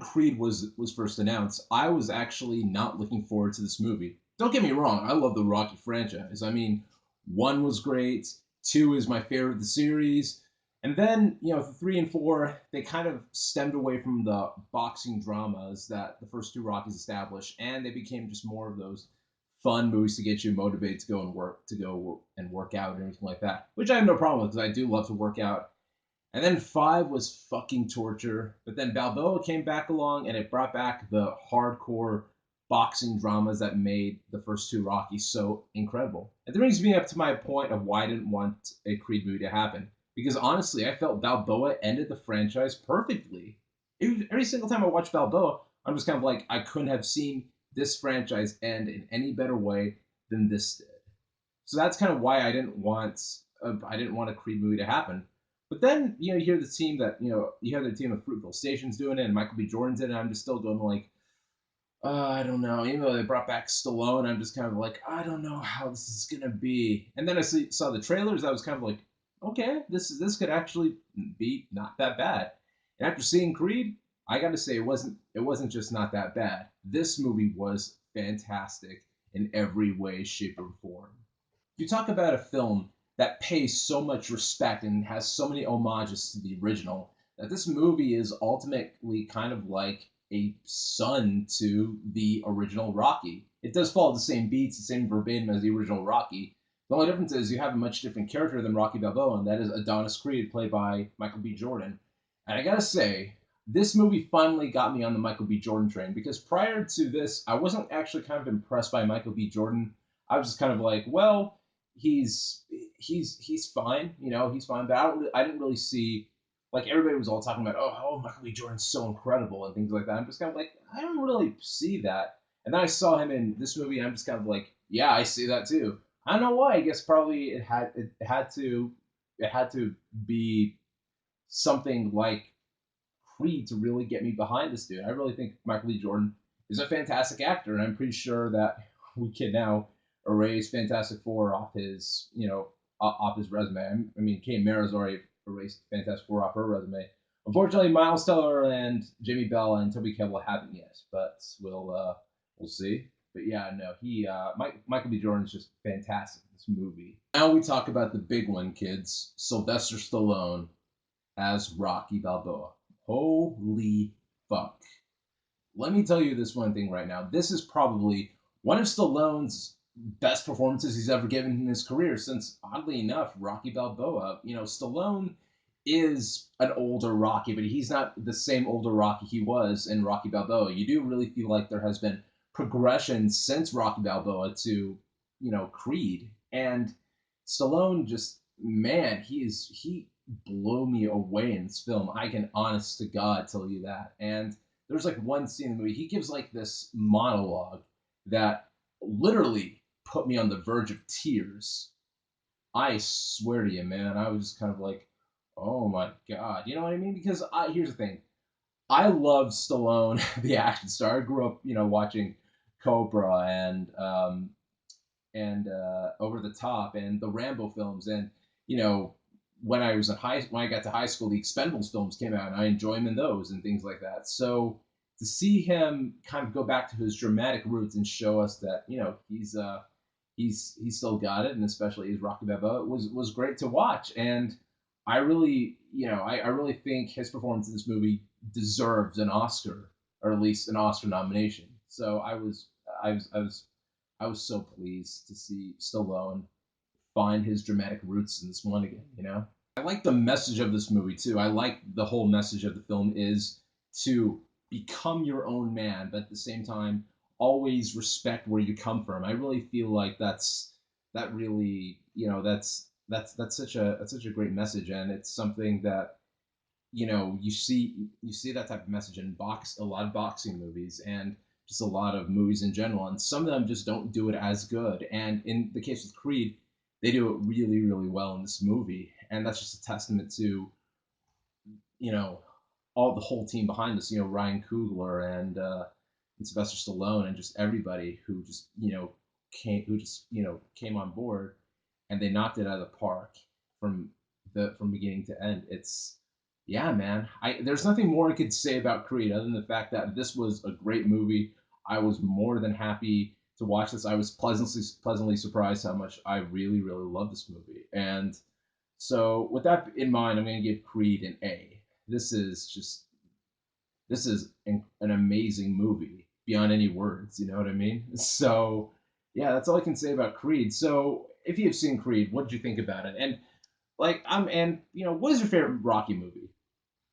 Creed was first announced, I was actually not looking forward to this movie. Don't get me wrong, I love the Rocky franchise. I mean, one was great, two is my favorite of the series, and then three and four they kind of stemmed away from the boxing dramas that the first two Rockies established, and they became just more of those fun movies to get you motivated to go and work out and everything like that. Which I have no problem with because I do love to work out. And then five was fucking torture. But then Balboa came back along and it brought back the hardcore boxing dramas that made the first two Rockies so incredible. And that brings me up to my point of why I didn't want a Creed movie to happen. Because honestly, I felt Balboa ended the franchise perfectly. Every single time I watch Balboa, I'm just kind of like, I couldn't have seen this franchise end in any better way than this did. So that's kind of why I didn't want a Creed movie to happen. But then you hear the team that you hear the team of Fruitvale Station's doing it, and Michael B. Jordan's in it. And I'm just still going like, I don't know. Even though they brought back Stallone, I'm just kind of like, I don't know how this is gonna be. And then saw the trailers. I was kind of like, okay, this could actually be not that bad. And after seeing Creed, I got to say it wasn't just not that bad. This movie was fantastic in every way, shape, or form. You talk about a film that pays so much respect and has so many homages to the original that this movie is ultimately kind of like a son to the original Rocky. It does follow the same beats, the same verbatim as the original Rocky. The only difference is you have a much different character than Rocky Balboa, and that is Adonis Creed, played by Michael B. Jordan. And I gotta say, this movie finally got me on the Michael B. Jordan train because prior to this, I wasn't actually kind of impressed by Michael B. Jordan. I was just kind of like, well, he's he's fine, he's fine. But I didn't really see like everybody was all talking about, oh, Michael B. Jordan's so incredible and things like that. I'm just kind of like, I don't really see that. And then I saw him in this movie, and I'm just kind of like, yeah, I see that too. I don't know why. I guess probably it had to be something like Creed to really get me behind this dude. I really think Michael B. Jordan is a fantastic actor, and I'm pretty sure that we can now erase Fantastic Four off his, off his resume. I mean, Kate Mara's already erased Fantastic Four off her resume. Unfortunately, Miles Teller and Jimmy Bell and Toby Kebbell haven't yet, but we'll see. But yeah, no, Michael B. Jordan is just fantastic in this movie. Now we talk about the big one, kids. Sylvester Stallone as Rocky Balboa. Holy fuck. Let me tell you this one thing right now. This is probably one of Stallone's best performances he's ever given in his career since, oddly enough, Rocky Balboa. Stallone is an older Rocky, but he's not the same older Rocky he was in Rocky Balboa. You do really feel like there has been progression since Rocky Balboa to, Creed. And Stallone just, man, he blew me away in this film. I can honest to God tell you that. And there's like one scene in the movie, he gives like this monologue that literally put me on the verge of tears. I swear to you, man, I was just kind of like, oh my God. You know what I mean? Because here's the thing. I love Stallone, the action star. I grew up, watching Cobra and Over the Top and the Rambo films, and you know when I got to high school, the Expendables films came out, and I enjoy him in those and things like that. So to see him kind of go back to his dramatic roots and show us that he's still got it, and especially his Rocky Balboa was great to watch. And I really I really think his performance in this movie deserves an Oscar, or at least an Oscar nomination. So I was so pleased to see Stallone find his dramatic roots in this one again. I like the message of this movie too. I like the whole message of the film is to become your own man, but at the same time, always respect where you come from. I really feel like that really, that's such a great message, and it's something that you see that type of message in a lot of boxing movies and just a lot of movies in general, and some of them just don't do it as good. And in the case with Creed, they do it really, really well in this movie, and that's just a testament to you know all the whole team behind this. Ryan Coogler and Sylvester Stallone and just everybody who just came on board, and they knocked it out of the park from beginning to end. yeah, man. There's nothing more I could say about Creed other than the fact that this was a great movie. I was more than happy to watch this. I was pleasantly surprised how much I really love this movie. And so, with that in mind, I'm going to give Creed an A. This is just an amazing movie beyond any words. You know what I mean? So, yeah, that's all I can say about Creed. So, if you've seen Creed, what did you think about it? And what is your favorite Rocky movie?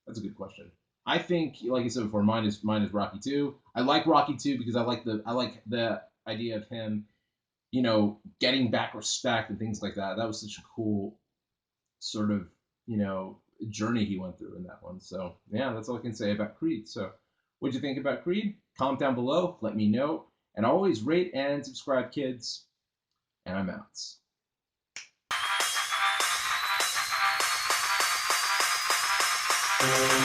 That's a good question. I think, like I said before, mine is Rocky Two. I like Rocky Two because I like the idea of him, getting back respect and things like that. That was such a cool sort of you know journey he went through in that one. So yeah, that's all I can say about Creed. So what'd you think about Creed? Comment down below. Let me know. And always rate and subscribe, kids. And I'm out.